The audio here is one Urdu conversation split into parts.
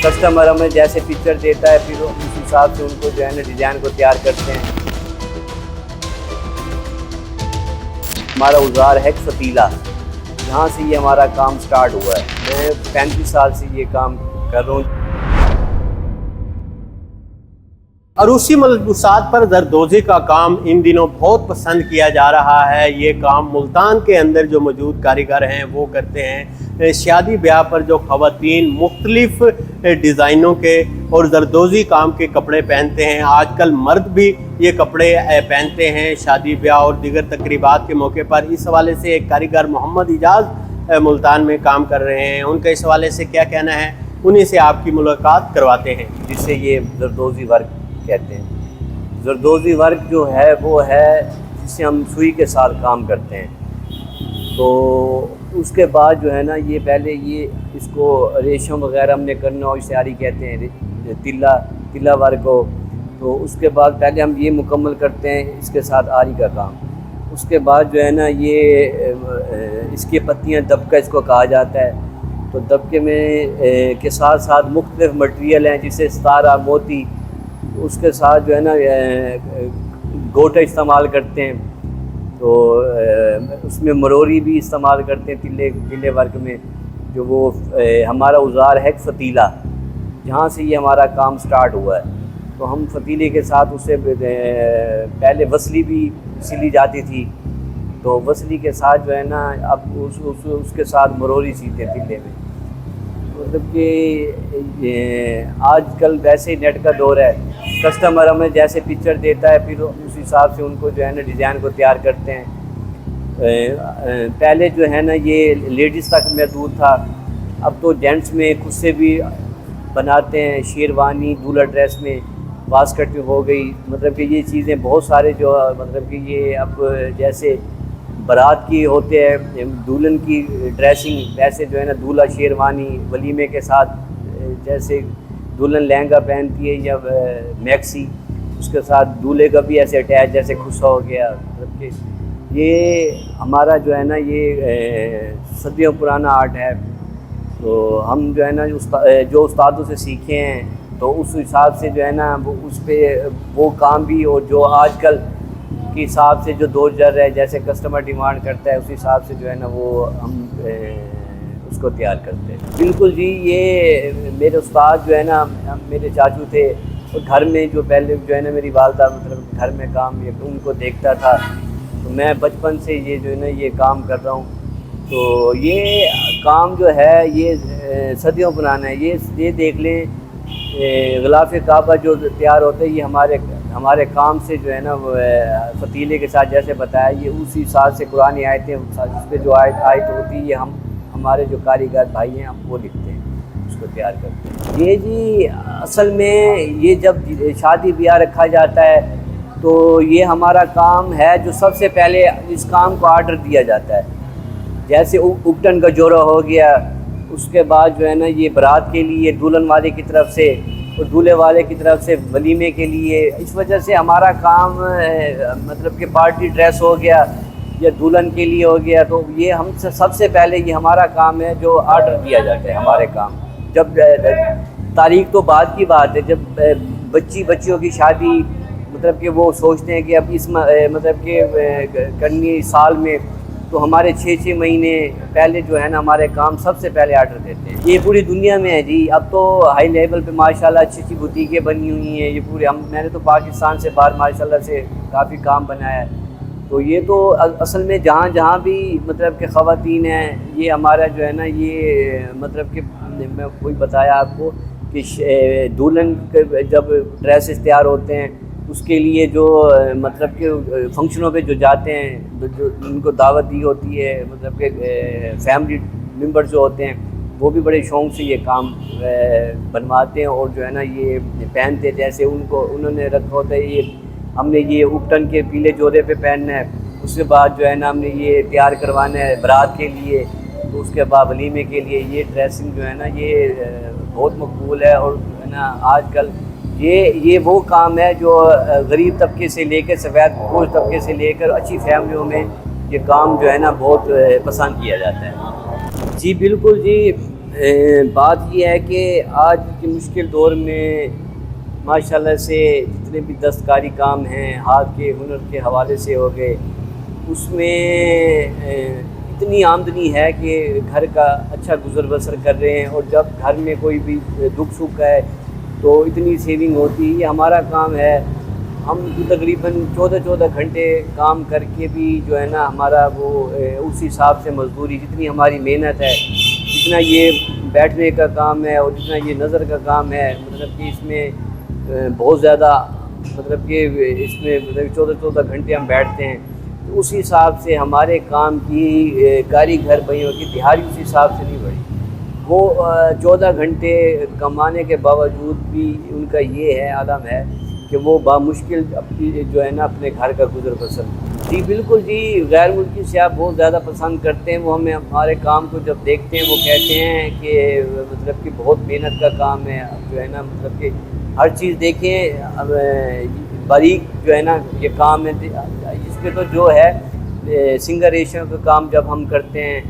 کسٹمر ہمیں جیسے پکچر دیتا ہے پھر اس حساب سے ان کو جو ہے نا ڈیزائن کو تیار کرتے ہیں۔ ہمارا اوزار ہے فتیلہ، یہاں سے یہ ہمارا کام سٹارٹ ہوا ہے۔ میں 35 سال سے یہ کام کر رہا ہوں۔ عروسی ملبوسات پر زردوزی کا کام ان دنوں بہت پسند کیا جا رہا ہے۔ یہ کام ملتان کے اندر جو موجود کاریگر ہیں وہ کرتے ہیں۔ شادی بیاہ پر جو خواتین مختلف ڈیزائنوں کے اور زردوزی کام کے کپڑے پہنتے ہیں، آج کل مرد بھی یہ کپڑے پہنتے ہیں شادی بیاہ اور دیگر تقریبات کے موقع پر۔ اس حوالے سے ایک کاریگر محمد اعجاز ملتان میں کام کر رہے ہیں، ان کا اس حوالے سے کیا کہنا ہے انہیں سے آپ کی ملاقات کرواتے ہیں۔ جس سے یہ زردوزی ورک کہتے ہیں۔ زردوزی ورک جو ہے وہ ہے جس سے ہم سوئی کے ساتھ کام کرتے ہیں، تو اس کے بعد جو ہے نا یہ پہلے یہ اس کو ریشم وغیرہ ہم نے کرنا اور اشتہاری کہتے ہیں تلا ورک کو، تو اس کے بعد پہلے ہم یہ مکمل کرتے ہیں اس کے ساتھ آری کا کام۔ اس کے بعد جو ہے نا یہ اس کی پتیاں دبکہ اس کو کہا جاتا ہے، تو دبکے میں کے ساتھ ساتھ مختلف مٹیریل ہیں جسے ستارہ موتی، اس کے ساتھ جو ہے نا گوٹا استعمال کرتے ہیں، تو اس میں مروری بھی استعمال کرتے ہیں تلے ورک میں، جو وہ ہمارا اوزار ہے فتیلہ، جہاں سے یہ ہمارا کام سٹارٹ ہوا ہے۔ تو ہم فتیلے کے ساتھ اسے پہلے وصلی بھی سلی جاتی تھی، تو وصلی کے ساتھ جو ہے نا اب اس کے ساتھ مروری سیتے ہیں تلے میں۔ مطلب کہ آج کل ویسے ہی نیٹ کا دور ہے، کسٹمر ہمیں جیسے پکچر دیتا ہے پھر اس حساب سے ان کو جو ہے نا ڈیزائن کو تیار کرتے ہیں۔ پہلے جو ہے نا یہ لیڈیز تک محدود تھا، اب تو جینٹس میں خود سے بھی بناتے ہیں، شیروانی دولہا ڈریس میں واسکٹ ہو گئی، مطلب کہ یہ چیزیں بہت سارے جو مطلب کہ یہ اب جیسے برات کی ہوتے ہیں دلہن کی ڈریسنگ، ویسے جو ہے نا دولہا شیروانی ولیمے کے ساتھ، جیسے دلہن لہنگا پہنتی ہے یا میکسی، اس کے ساتھ دولہے کا بھی ایسے اٹیچ جیسے خصہ ہو گیا۔ مطلب کہ یہ ہمارا جو ہے نا یہ صدیوں پرانا آرٹ ہے، تو ہم جو ہے نا جو استادوں سے سیکھے ہیں تو اس حساب سے جو ہے نا وہ اس پہ وہ کام بھی، اور جو آج کل کے حساب سے جو دور چل رہا ہے جیسے کسٹمر ڈیمانڈ کرتا ہے اس حساب سے جو ہے نا وہ ہم اس کو تیار کرتے ہیں۔ بالکل جی، یہ میرے استاد جو ہے نا میرے چاچو تھے، اور گھر میں جو پہلے جو ہے نا میری والدہ مطلب گھر میں کام ان کو دیکھتا تھا، تو میں بچپن سے یہ جو ہے نا یہ کام کر رہا ہوں۔ تو یہ کام جو ہے یہ صدیوں پرانا ہے۔ یہ دیکھ لیں غلاف کعبہ جو تیار ہوتا ہے، یہ ہمارے کام سے جو ہے نا فتیلے کے ساتھ جیسے بتایا، یہ اسی حساب سے قرآن آیتیں اس پہ جو آیت ہوتی ہے یہ ہمارے جو کاریگر بھائی ہیں ہم وہ لکھتے ہیں، اس کو تیار کرتے ہیں۔ یہ جی اصل میں یہ جب شادی بیاہ رکھا جاتا ہے تو یہ ہمارا کام ہے جو سب سے پہلے اس کام کو آرڈر دیا جاتا ہے، جیسے اپٹن کا جوڑا ہو گیا، اس کے بعد جو ہے نا یہ برات کے لیے دلہن والے کی طرف سے اور دولہے والے کی طرف سے ولیمے کے لیے، اس وجہ سے ہمارا کام مطلب کہ پارٹی ڈریس ہو گیا یا دلہن کے لیے ہو گیا، تو یہ ہم سے سب سے پہلے یہ ہمارا کام ہے جو آرڈر دیا جاتا ہے ہمارے کام۔ جب تاریخ تو بعد کی بات ہے، جب بچیوں کی شادی مطلب کہ وہ سوچتے ہیں کہ اب اس مطلب کہ کرنی سال میں، تو ہمارے 6 مہینے پہلے جو ہے نا ہمارے کام سب سے پہلے آرڈر دیتے ہیں۔ یہ پوری دنیا میں ہے جی، اب تو ہائی لیول پہ ماشاءاللہ اچھی بوتیکیں بنی ہوئی ہیں، یہ پورے میں نے تو پاکستان سے باہر ماشاءاللہ سے کافی کام بنایا ہے۔ تو یہ تو اصل میں جہاں بھی مطلب کہ خواتین ہیں، یہ ہمارا جو ہے نا یہ مطلب کہ میں کوئی بتایا آپ کو کہ دلہن جب ڈریسز تیار ہوتے ہیں اس کے لیے جو مطلب کہ فنکشنوں پہ جو جاتے ہیں، جو ان کو دعوت دی ہوتی ہے، مطلب کہ فیملی ممبر جو ہوتے ہیں وہ بھی بڑے شوق سے یہ کام بنواتے ہیں اور جو ہے نا یہ پہنتے، جیسے انہوں نے رکھا ہوتا ہے یہ ہم نے یہ اپٹن کے پیلے جوڑے پہ پہننا ہے، اس کے بعد جو ہے نا ہم نے یہ تیار کروانا ہے برات کے لیے، تو اس کے بعد ولیمے کے لیے یہ ڈریسنگ جو ہے نا یہ بہت مقبول ہے۔ اور جو ہے نا آج کل یہ وہ کام ہے جو غریب طبقے سے لے کر سفید پوش طبقے سے لے کر اچھی فیملیوں میں یہ کام جو ہے نا بہت پسند کیا جاتا ہے۔ جی بالکل جی، بات یہ ہے کہ آج کے مشکل دور میں ماشاءاللہ سے جتنے بھی دستکاری کام ہیں، ہاتھ کے ہنر کے حوالے سے ہو گئے، اس میں اتنی آمدنی ہے کہ گھر کا اچھا گزر بسر کر رہے ہیں، اور جب گھر میں کوئی بھی دکھ سکھ ہے تو اتنی سیونگ ہوتی ہے۔ یہ ہمارا کام ہے، ہم تقریباً 14 گھنٹے کام کر کے بھی جو ہے نا ہمارا وہ اس حساب سے مزدوری، جتنی ہماری محنت ہے، جتنا یہ بیٹھنے کا کام ہے اور جتنا یہ نظر کا کام ہے، مطلب کہ اس میں بہت زیادہ مطلب کہ اس میں 14 گھنٹے ہم بیٹھتے ہیں، تو اس حساب سے ہمارے کام کی کاریگر بھائیوں کی دہاڑی اس حساب سے نہیں بڑھی۔ وہ 14 گھنٹے کمانے کے باوجود بھی ان کا یہ ہے عالم ہے کہ وہ بامشکل اپنی جو ہے نا اپنے گھر کا گزر بسر۔ جی بالکل جی، غیر ملکی سیاح بہت زیادہ پسند کرتے ہیں، وہ ہمیں ہمارے کام کو جب دیکھتے ہیں وہ کہتے ہیں کہ مطلب کہ بہت محنت کا کام ہے، جو ہے نا مطلب کہ ہر چیز دیکھیں، باریک جو ہے نا یہ کام ہے، اس پہ تو جو ہے سنگر ریشم کا کام جب ہم کرتے ہیں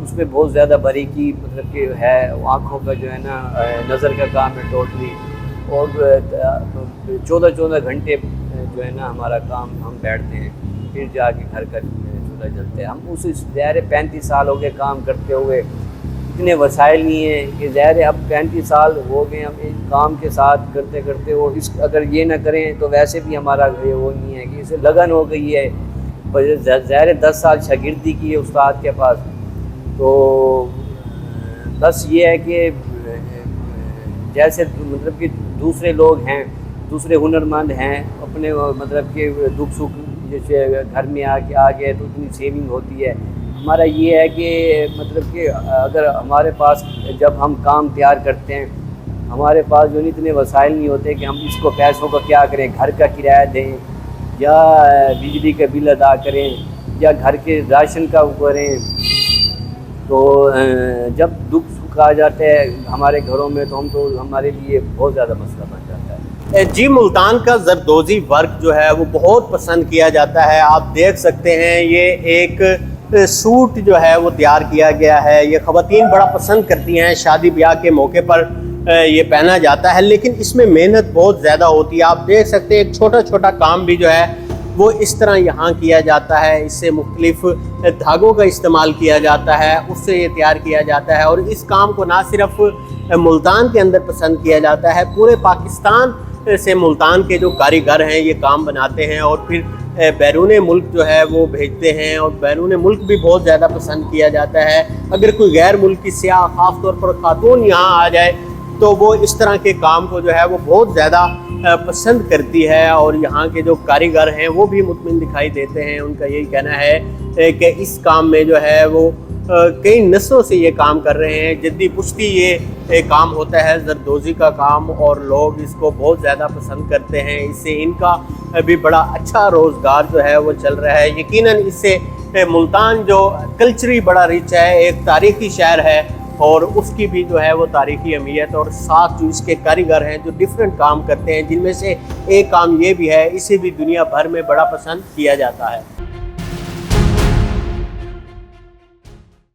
اس میں بہت زیادہ باریکی مطلب کہ ہے، آنکھوں کا جو ہے نا نظر کا کام ہے ٹوٹلی، اور 14 گھنٹے جو ہے نا ہمارا کام ہم بیٹھتے ہیں، پھر جا کے گھر کا چولہا جلتے ہیں۔ ہم اس ظاہر 35 سال ہو گئے کام کرتے ہوئے، اتنے وسائل نہیں ہیں کہ ظاہر اب 35 سال ہو گئے ہم اس کام کے ساتھ کرتے کرتے، اور اس اگر یہ نہ کریں تو ویسے بھی ہمارا وہ نہیں ہے کہ اسے لگن ہو گئی ہے، ظاہر 10 سال شاگردی کی ہے استاد کے پاس، تو بس یہ ہے کہ جیسے مطلب کہ دوسرے لوگ ہیں، دوسرے ہنرمند ہیں، اپنے مطلب کہ دکھ سکھ جیسے گھر میں آ گئے تو اتنی سیونگ ہوتی ہے۔ ہمارا یہ ہے کہ مطلب کہ اگر ہمارے پاس جب ہم کام تیار کرتے ہیں، ہمارے پاس جو اتنے وسائل نہیں ہوتے کہ ہم اس کو پیسوں کا کیا کریں، گھر کا کرایہ دیں یا بجلی کا بل ادا کریں یا گھر کے راشن کا کریں، تو جب دکھ سکھ آ جاتے ہیں ہمارے گھروں میں تو ہمارے لیے بہت زیادہ مسئلہ بن جاتا ہے۔ جی ملتان کا زردوزی ورک جو ہے وہ بہت پسند کیا جاتا ہے، آپ دیکھ سکتے ہیں یہ ایک سوٹ جو ہے وہ تیار کیا گیا ہے، یہ خواتین بڑا پسند کرتی ہیں، شادی بیاہ کے موقع پر یہ پہنا جاتا ہے، لیکن اس میں محنت بہت زیادہ ہوتی ہے۔ آپ دیکھ سکتے ہیں ایک چھوٹا چھوٹا کام بھی جو ہے وہ اس طرح یہاں کیا جاتا ہے، اس سے مختلف دھاگوں کا استعمال کیا جاتا ہے، اس سے یہ تیار کیا جاتا ہے، اور اس کام کو نہ صرف ملتان کے اندر پسند کیا جاتا ہے، پورے پاکستان سے ملتان کے جو کاریگر ہیں یہ کام بناتے ہیں اور پھر بیرون ملک جو ہے وہ بھیجتے ہیں، اور بیرون ملک بھی بہت زیادہ پسند کیا جاتا ہے۔ اگر کوئی غیر ملکی سیاح خاص طور پر خاتون یہاں آ جائے تو وہ اس طرح کے کام کو جو ہے وہ بہت زیادہ پسند کرتی ہے، اور یہاں کے جو کاریگر ہیں وہ بھی مطمئن دکھائی دیتے ہیں۔ ان کا یہی کہنا ہے کہ اس کام میں جو ہے وہ کئی نسلوں سے یہ کام کر رہے ہیں، جدی پشتی یہ کام ہوتا ہے زردوزی کا کام، اور لوگ اس کو بہت زیادہ پسند کرتے ہیں۔ اس سے ان کا بھی بڑا اچھا روزگار جو ہے وہ چل رہا ہے۔ یقیناً اس سے ملتان جو کلچری بڑا رچ ہے، ایک تاریخی شہر ہے، اور اس کی بھی جو ہے وہ تاریخی اہمیت، اور ساتھ جو اس کے کاریگر ہیں جو ڈیفرنٹ کام کرتے ہیں، جن میں سے ایک کام یہ بھی ہے، اسے بھی دنیا بھر میں بڑا پسند کیا جاتا ہے۔